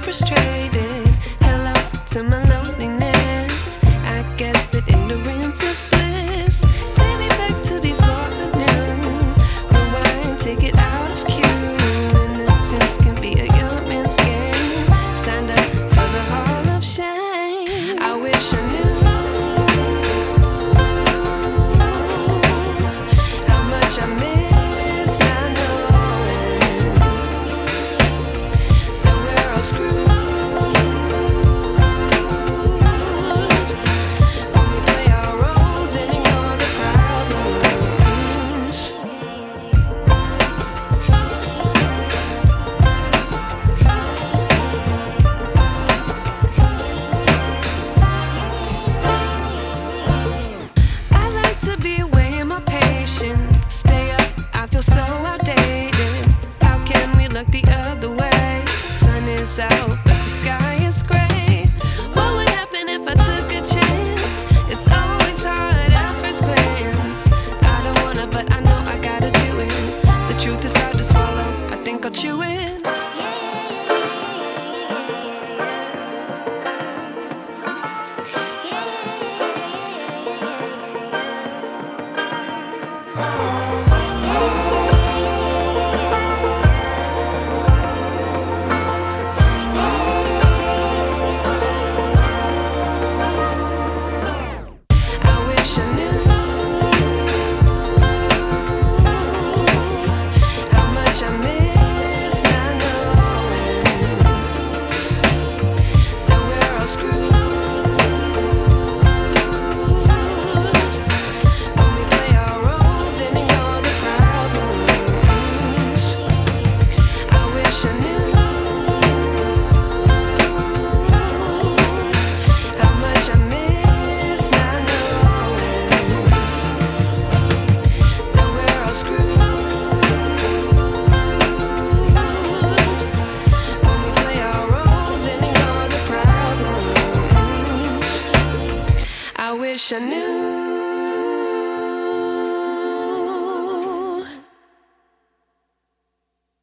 frustrated. Hello to my loneliness. I guess that ignorance is bliss. Take me back to before I knew. Rewind, take it out of cue. Innocence can be a young man's game. Signed up for the hall of shame. I wish I knew how much I miss not knowing that we're all screwed. Stay up, I feel so outdated. How can we look the other way? Sun is out, but the sky is gray. What would happen if I took a chance? It's always hard at first glance. I don't wanna, but I know I gotta do it. The truth is hard to swallow, I think I'll chew it. I wish I knew.